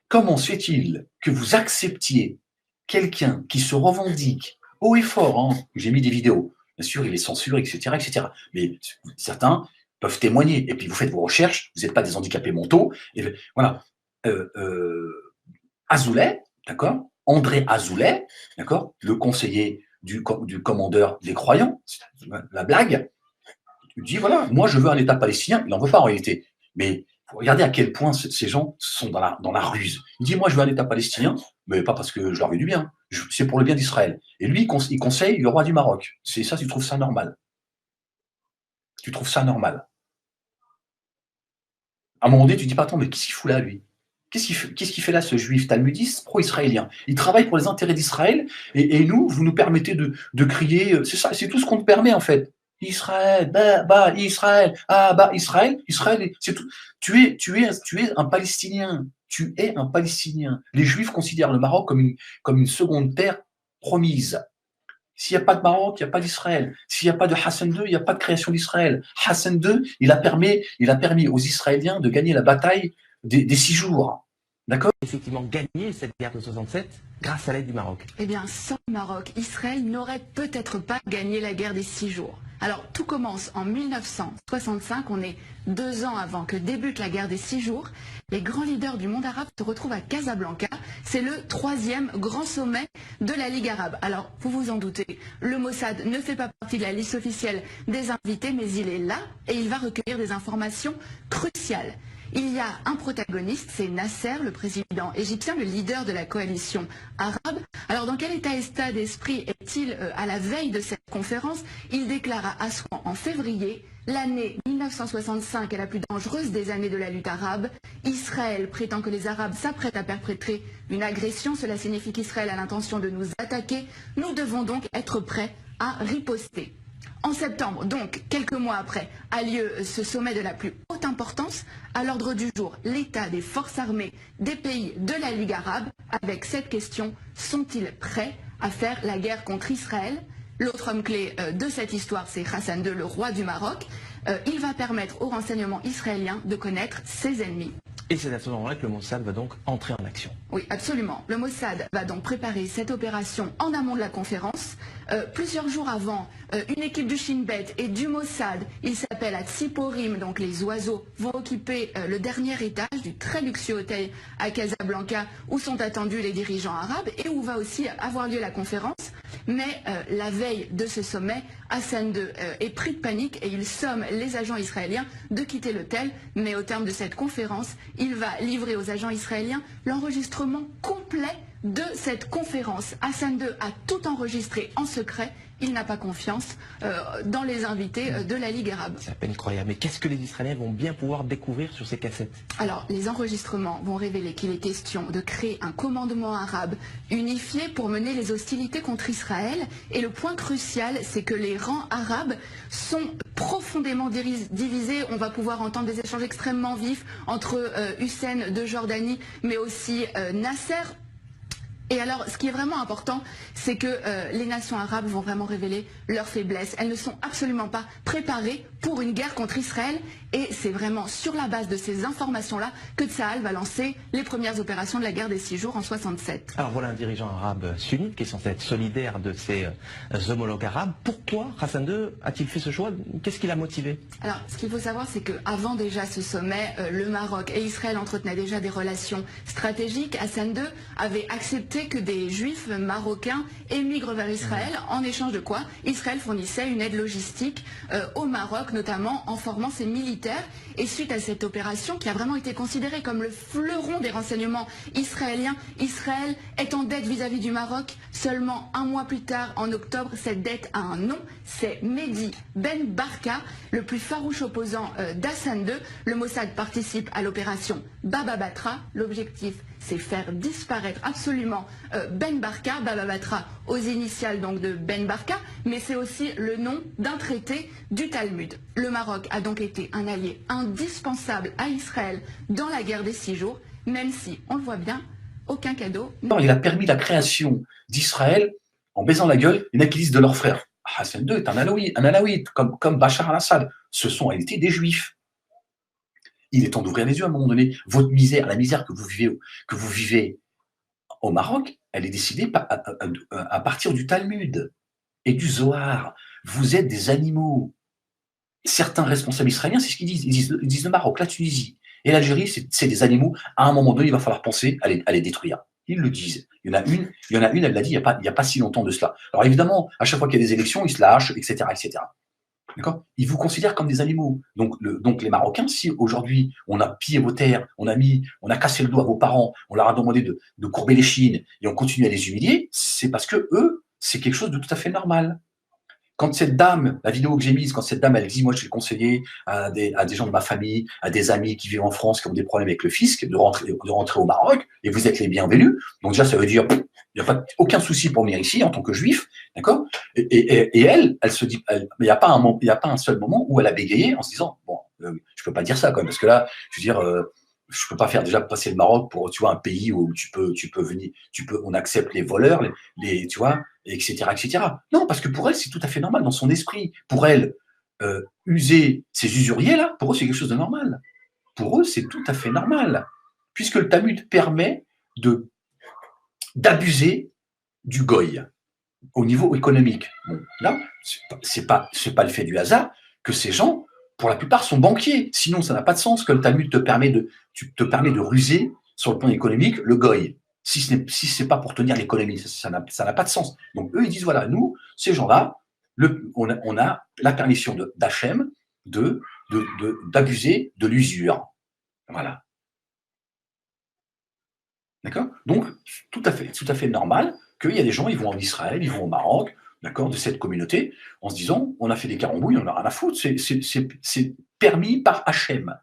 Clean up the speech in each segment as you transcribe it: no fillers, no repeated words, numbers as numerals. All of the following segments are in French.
comment se fait-il que vous acceptiez quelqu'un qui se revendique haut et fort, hein, j'ai mis des vidéos, bien sûr, il est censuré, etc., etc. Mais certains peuvent témoigner. Et puis vous faites vos recherches, vous n'êtes pas des handicapés mentaux. Et voilà. Azoulay, d'accord, André Azoulay, d'accord, le conseiller du commandeur des croyants, la blague, il dit voilà, moi je veux un État palestinien, il n'en veut pas en réalité. Mais regardez à quel point ces gens sont dans la ruse. Il dit moi je veux un État palestinien, mais pas parce que je leur veux du bien, c'est pour le bien d'Israël. Et lui, il conseille le roi du Maroc. C'est ça, tu trouves ça normal? Tu trouves ça normal? À un moment donné, tu dis pas attends, mais qu'est-ce qu'il fout là, lui? Qu'est-ce qu'il fait là, ce juif talmudiste pro-israélien? Il travaille pour les intérêts d'Israël, et nous, vous nous permettez de crier, c'est ça, c'est tout ce qu'on te permet en fait. Israël, bah, Israël, ah, bah, Israël, c'est tout. Tu es un Palestinien. Tu es un Palestinien. Les Juifs considèrent le Maroc comme une seconde terre promise. S'il n'y a pas de Maroc, il n'y a pas d'Israël. S'il n'y a pas de Hassan II, il n'y a pas de création d'Israël. Hassan II, il a permis aux Israéliens de gagner la bataille des 6 jours. D'accord? Effectivement, gagner cette guerre de 67 grâce à l'aide du Maroc. Eh bien, sans le Maroc, Israël n'aurait peut-être pas gagné la guerre des 6 jours. Alors, tout commence en 1965, on est 2 ans avant que débute la guerre des 6 jours. Les grands leaders du monde arabe se retrouvent à Casablanca. C'est le 3e grand sommet de la Ligue arabe. Alors, vous vous en doutez, le Mossad ne fait pas partie de la liste officielle des invités, mais il est là et il va recueillir des informations cruciales. Il y a un protagoniste, c'est Nasser, le président égyptien, le leader de la coalition arabe. Alors dans quel état d'esprit est-il à la veille de cette conférence? Il déclare à Assouan en février: l'année 1965 est la plus dangereuse des années de la lutte arabe. Israël prétend que les Arabes s'apprêtent à perpétrer une agression. Cela signifie qu'Israël a l'intention de nous attaquer. Nous devons donc être prêts à riposter. En septembre, donc quelques mois après, a lieu ce sommet de la plus haute importance. À l'ordre du jour, l'état des forces armées des pays de la Ligue arabe, avec cette question: sont-ils prêts à faire la guerre contre Israël? L'autre homme clé de cette histoire, c'est Hassan II, le roi du Maroc. Il va permettre aux renseignements israéliens de connaître ses ennemis. Et c'est à ce moment-là que le Mossad va donc entrer en action. Oui, absolument. Le Mossad va donc préparer cette opération en amont de la conférence. Plusieurs jours avant, une équipe du Shin Bet et du Mossad, il s'appelle à Tsiporim, donc les oiseaux, vont occuper le dernier étage du très luxueux hôtel à Casablanca où sont attendus les dirigeants arabes et où va aussi avoir lieu la conférence. Mais la veille de ce sommet, Hassan II est pris de panique et il somme les agents israéliens de quitter l'hôtel. Mais au terme de cette conférence, il va livrer aux agents israéliens l'enregistrement complet de cette conférence. Hassan II a tout enregistré en secret. Il n'a pas confiance dans les invités de la Ligue arabe. C'est à peine croyable. Mais qu'est-ce que les Israéliens vont bien pouvoir découvrir sur ces cassettes? Alors, les enregistrements vont révéler qu'il est question de créer un commandement arabe unifié pour mener les hostilités contre Israël. Et le point crucial, c'est que les rangs arabes sont profondément divisés. On va pouvoir entendre des échanges extrêmement vifs entre Hussein de Jordanie, mais aussi Nasser. Et alors, ce qui est vraiment important, c'est que les nations arabes vont vraiment révéler leurs faiblesses. Elles ne sont absolument pas préparées pour une guerre contre Israël. Et c'est vraiment sur la base de ces informations-là que Tsahal va lancer les premières opérations de la guerre des 6 jours en 67. Alors voilà un dirigeant arabe sunnite qui est censé être solidaire de ses homologues arabes. Pourquoi Hassan II a-t-il fait ce choix? Qu'est-ce qui l'a motivé? Alors, ce qu'il faut savoir, c'est qu'avant déjà ce sommet, le Maroc et Israël entretenaient déjà des relations stratégiques. Hassan II avait accepté que des juifs marocains émigrent vers Israël, en échange de quoi Israël fournissait une aide logistique au Maroc, notamment en formant ses militaires. Et suite à cette opération, qui a vraiment été considérée comme le fleuron des renseignements israéliens, Israël est en dette vis-à-vis du Maroc. Seulement un mois plus tard, en octobre, cette dette a un nom, c'est Mehdi Ben Barka, le plus farouche opposant d'Hassan II. Le Mossad participe à l'opération Baba Batra. L'objectif, c'est faire disparaître absolument Ben Barka, Baba Batra aux initiales donc de Ben Barka, mais c'est aussi le nom d'un traité du Talmud. Le Maroc a donc été un allié indispensable à Israël dans la guerre des 6 jours, même si, on le voit bien, aucun cadeau. Il a permis la création d'Israël en baisant la gueule des nakilistes de leurs frères. Hassan II est un alawite, comme Bachar al-Assad. Ce sont en réalité des juifs. il est temps d'ouvrir les yeux à un moment donné. Votre misère, la misère que vous vivez au Maroc, elle est décidée à partir du Talmud et du Zohar. Vous êtes des animaux. Certains responsables israéliens, c'est ce qu'ils disent. Ils disent le Maroc, la Tunisie et l'Algérie, c'est des animaux. À un moment donné, il va falloir penser à les détruire. Ils le disent. Il y en a une, elle l'a dit il n'y a pas si longtemps de cela. Alors évidemment, à chaque fois qu'il y a des élections, ils se lâchent, etc., etc. D'accord? Ils vous considèrent comme des animaux. Donc les Marocains, si aujourd'hui on a pillé vos terres, on a cassé le dos à vos parents, on leur a demandé de courber les chines et on continue à les humilier, c'est parce que eux, c'est quelque chose de tout à fait normal. Quand cette dame, la vidéo que j'ai mise, quand cette dame, elle dit, moi, je vais conseiller à des gens de ma famille, à des amis qui vivent en France, qui ont des problèmes avec le fisc, de rentrer au Maroc, et vous êtes les bienvenus. Donc déjà, ça veut dire, il n'y a pas aucun souci pour venir ici en tant que juif, d'accord? Et elle se dit, il n'y a pas un seul moment où elle a bégayé en se disant, bon, je peux pas dire ça quand même, parce que là, je veux dire, je peux pas faire déjà passer le Maroc pour, tu vois, un pays où tu peux venir, on accepte les voleurs, tu vois, etc., etc. Non, parce que pour elle, c'est tout à fait normal dans son esprit. Pour elle, user ces usuriers-là, pour eux, c'est quelque chose de normal. Pour eux, c'est tout à fait normal. Puisque le Talmud permet d'abuser du goy au niveau économique. Bon, là, c'est pas le fait du hasard que ces gens, pour la plupart, sont banquiers. Sinon, ça n'a pas de sens que le Talmud te permet de ruser sur le plan économique le goy. Si ce n'est pas pour tenir l'économie, ça n'a pas de sens. Donc eux, ils disent, voilà, nous, ces gens-là, on a la permission d'Hachem d'abuser de l'usure. Voilà. D'accord? Donc, tout à fait normal qu'il y a des gens, ils vont en Israël, ils vont au Maroc, d'accord, de cette communauté, en se disant, on a fait des carambouilles, on n'a rien à foutre, c'est permis par Hachem.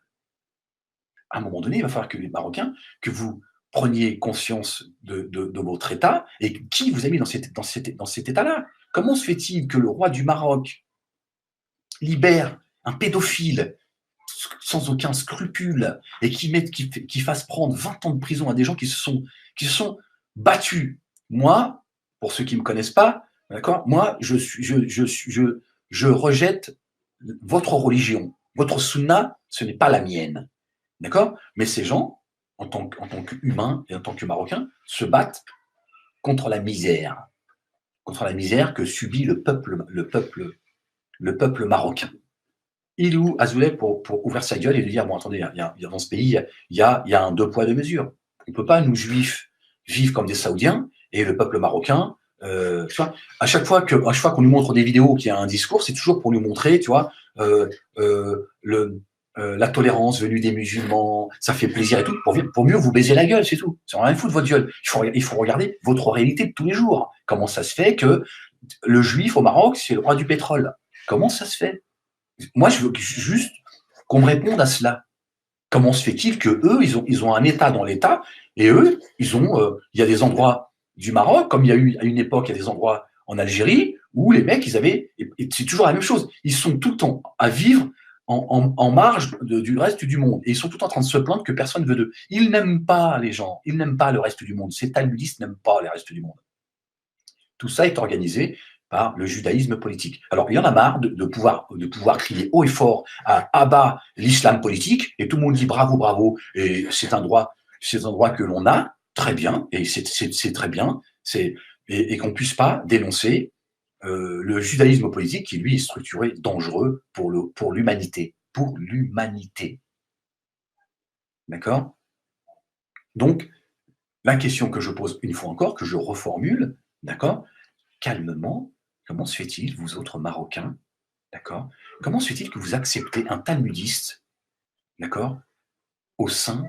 À un moment donné, il va falloir que les Marocains, que vous preniez conscience de votre état et qui vous a mis dans cet état-là. Comment se fait-il que le roi du Maroc libère un pédophile sans aucun scrupule et qui fasse prendre 20 ans de prison à des gens qui se sont battus? Moi, pour ceux qui ne me connaissent pas, d'accord, moi, je rejette votre religion. Votre sunna, ce n'est pas la mienne. D'accord? Mais ces gens, en tant qu'humains et en tant que Marocains, se battent contre la misère que subit le peuple marocain. Ilou Azoulay pour ouvrir sa gueule et lui dire, bon, attendez, dans ce pays, il y a un deux poids, deux mesures. On ne peut pas, nous, juifs, vivre comme des Saoudiens et le peuple marocain. Tu vois, à chaque fois qu'on nous montre des vidéos qui a un discours, c'est toujours pour nous montrer, tu vois, la tolérance venue des musulmans, ça fait plaisir et tout, pour mieux vous baiser la gueule, c'est tout. C'est rien foutre de votre gueule. Il faut regarder votre réalité de tous les jours. Comment ça se fait que le juif au Maroc, c'est le roi du pétrole? Comment ça se fait? Moi, je veux juste qu'on me réponde à cela. Comment se fait-il que eux, ils ont un État dans l'État, et eux, il y a des endroits du Maroc, comme il y a eu à une époque, il y a des endroits en Algérie, où les mecs, et c'est toujours la même chose, ils sont tout le temps à vivre en marge du reste du monde, et ils sont tout le temps en train de se plaindre que personne ne veut d'eux. Ils n'aiment pas les gens, ils n'aiment pas le reste du monde, ces talmudistes n'aiment pas le reste du monde. Tout ça est organisé par le judaïsme politique. Alors, il y en a marre de pouvoir crier haut et fort à bas l'islam politique, et tout le monde dit bravo, bravo, et c'est un droit que l'on a, très bien, et c'est très bien, et qu'on ne puisse pas dénoncer le judaïsme politique qui, lui, est structuré, dangereux pour l'humanité. Pour l'humanité. D'accord? Donc, la question que je pose une fois encore, que je reformule, d'accord? Calmement, comment se fait-il, vous autres Marocains, d'accord? Comment se fait-il que vous acceptez un talmudiste, d'accord, au sein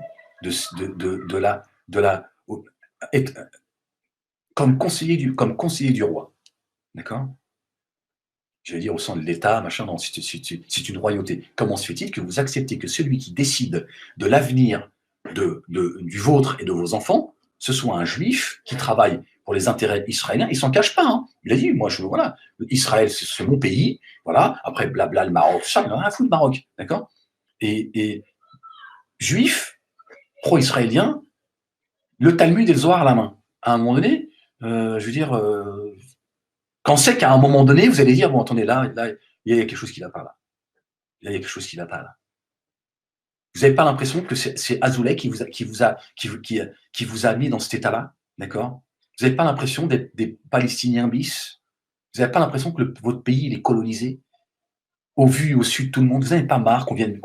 comme conseiller du roi, d'accord? Je vais dire au sein de l'État, machin, non, c'est une royauté. Comment se fait-il que vous acceptez que celui qui décide de l'avenir du vôtre et de vos enfants, ce soit un juif qui travaille pour les intérêts israéliens? Il s'en cache pas, hein. Il a dit, moi, voilà, Israël, c'est mon pays, voilà, après, blabla, le Maroc, tout ça, il n'a rien à foutre, le Maroc, d'accord? Et juif, pro-israélien, le Talmud et le Zohar à la main. À un moment donné, je veux dire, quand c'est qu'à un moment donné, vous allez dire, bon, attendez, là, il y a quelque chose qui ne va pas là. Là, il y a quelque chose qui ne va pas là. Vous n'avez pas l'impression que c'est Azoulay qui vous a mis dans cet état-là, d'accord? Vous n'avez pas l'impression d'être des Palestiniens bis? Vous n'avez pas l'impression que votre pays il est colonisé? Au vu et au su de tout le monde, vous n'avez pas marre qu'on vienne,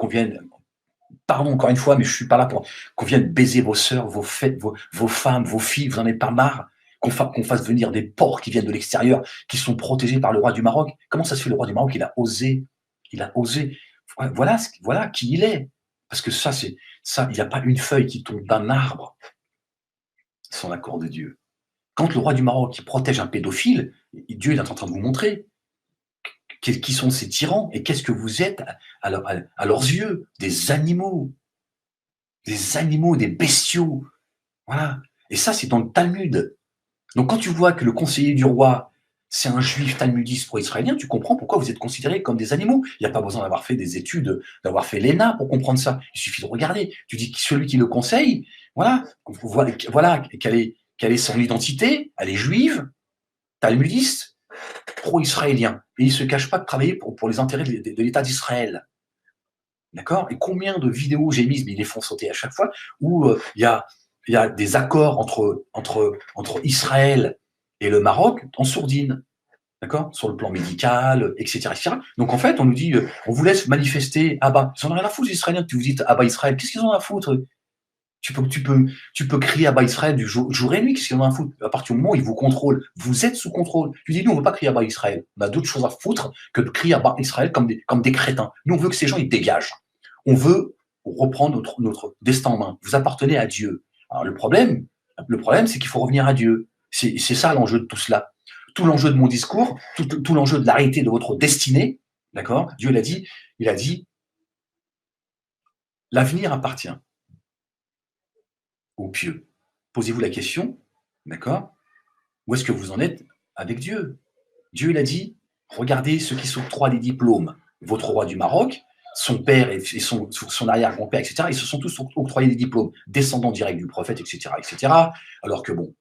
pardon encore une fois, mais je ne suis pas là pour qu'on vienne baiser vos sœurs, vos femmes, vos filles, vous n'en avez pas marre qu'on fasse venir des porcs qui viennent de l'extérieur, qui sont protégés par le roi du Maroc? Comment ça se fait, le roi du Maroc, il a osé, voilà qui il est. Parce que ça, il n'y a pas une feuille qui tombe d'un arbre sans l'accord de Dieu. Quand le roi du Maroc qui protège un pédophile, Dieu est en train de vous montrer qui sont ces tyrans et qu'est-ce que vous êtes à leurs yeux, des animaux, des bestiaux. Voilà. Et ça, c'est dans le Talmud. Donc quand tu vois que le conseiller du roi, c'est un juif talmudiste pro-israélien, tu comprends pourquoi vous êtes considérés comme des animaux. Il n'y a pas besoin d'avoir fait des études, d'avoir fait l'ENA pour comprendre ça. Il suffit de regarder. Tu dis que celui qui le conseille, voilà quelle est son identité, elle est juive, talmudiste, pro-israélien. Et il ne se cache pas de travailler pour les intérêts de l'État d'Israël. D'accord? Et combien de vidéos j'ai mises, mais ils les font sauter à chaque fois, où il y a des accords entre Israël et le Maroc en sourdine, d'accord, sur le plan médical, etc., etc. Donc en fait, on nous dit, on vous laisse manifester à bas. Ils n'en ont rien à foutre, les Israéliens, que vous dites à bas Israël. Qu'est-ce qu'ils en ont à foutre? Tu peux crier à bas Israël du jour et nuit. Qu'est-ce qu'ils en ont à foutre? À partir du moment où ils vous contrôlent, vous êtes sous contrôle. Tu dis, nous, on ne veut pas crier à bas Israël. On a d'autres choses à foutre que de crier à bas Israël comme des crétins. Nous, on veut que ces gens, ils dégagent. On veut reprendre notre destin en main. Vous appartenez à Dieu. Alors le problème, c'est qu'il faut revenir à Dieu. C'est ça l'enjeu de tout cela. Tout l'enjeu de mon discours, tout l'enjeu de l'arrêté de votre destinée, d'accord? Dieu l'a dit, il a dit, l'avenir appartient aux pieux. Posez-vous la question, d'accord? Où est-ce que vous en êtes avec Dieu? Dieu, il a dit, regardez ceux qui s'octroient des diplômes. Votre roi du Maroc, son père et son arrière-grand-père, etc., ils se sont tous octroyés des diplômes, descendants directs du prophète, etc., etc. Alors que bon,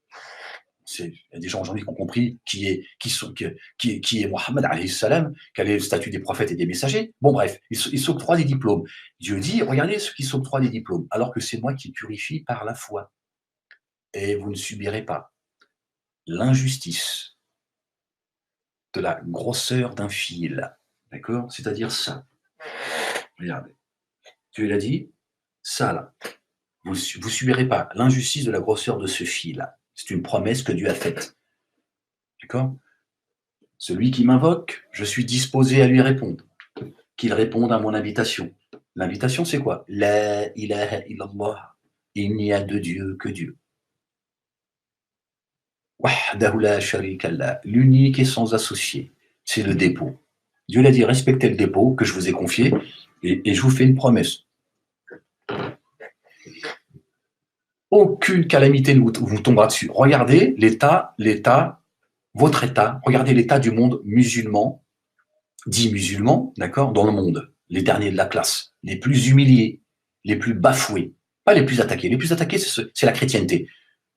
il y a des gens aujourd'hui qui ont compris qui est Mohammed alayhi salam, quel est le statut des prophètes et des messagers. Bon bref, ils s'octroient des diplômes. Dieu dit, regardez ceux qui s'octroient des diplômes, alors que c'est moi qui purifie par la foi. Et vous ne subirez pas l'injustice de la grosseur d'un fil. D'accord? C'est-à-dire ça. Regardez. Dieu l'a dit, ça là. Vous ne subirez pas l'injustice de la grosseur de ce fil-là. C'est une promesse que Dieu a faite. D'accord? Celui qui m'invoque, je suis disposé à lui répondre. Qu'il réponde à mon invitation. L'invitation, c'est quoi? La ilaha illallah. Il n'y a de Dieu que Dieu. Wahdahu la sharika lah. L'unique et sans associé. C'est le dépôt. Dieu l'a dit, respectez le dépôt que je vous ai confié et je vous fais une promesse. Aucune calamité ne vous tombera dessus. Regardez votre état, regardez l'état du monde musulman, dit musulman, d'accord, dans le monde, les derniers de la classe, les plus humiliés, les plus bafoués, pas les plus attaqués. Les plus attaqués, c'est la chrétienté.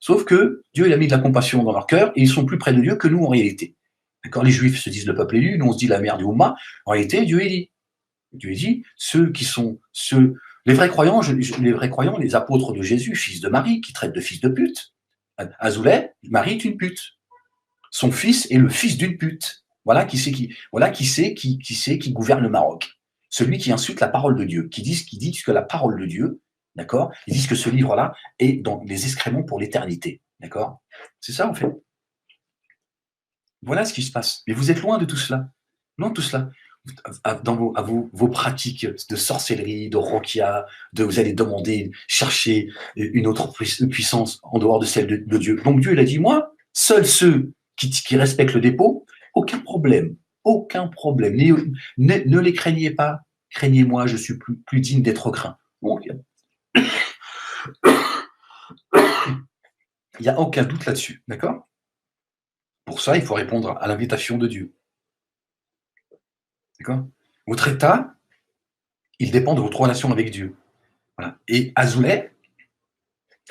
Sauf que Dieu, il a mis de la compassion dans leur cœur et ils sont plus près de Dieu que nous en réalité. D'accord, les Juifs se disent le peuple élu, nous on se dit la mère du Oumma. En réalité, Dieu dit, les vrais croyants, les apôtres de Jésus, fils de Marie, qui traitent de fils de pute. Azoulay, Marie est une pute. Son fils est le fils d'une pute. Voilà qui gouverne le Maroc. Celui qui insulte la parole de Dieu, qui dit que la parole de Dieu, d'accord, ils disent que ce livre-là est dans les excréments pour l'éternité. D'accord? C'est ça, en fait. Voilà ce qui se passe. Mais vous êtes loin de tout cela. Loin de tout cela. Dans vos pratiques de sorcellerie, de roquia, vous allez chercher une autre puissance en dehors de celle de Dieu. Donc Dieu, il a dit, moi, seuls ceux qui respectent le dépôt, aucun problème. Aucun problème. Ne les craignez pas. Craignez-moi, je suis plus digne d'être craint. Donc, il n'y a aucun doute là-dessus. D'accord? Pour ça, il faut répondre à l'invitation de Dieu. D'accord? Votre état, il dépend de votre relation avec Dieu. Voilà. Et Azoulay,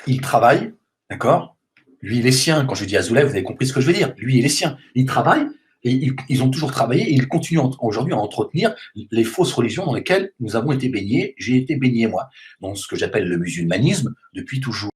il travaille, d'accord? Lui, il est sien. Quand je dis Azoulay, vous avez compris ce que je veux dire. Lui, il est sien. Il travaille Et ils ont toujours travaillé et ils continuent aujourd'hui à entretenir les fausses religions dans lesquelles nous avons été baignés. J'ai été baigné, moi, dans ce que j'appelle le musulmanisme depuis toujours.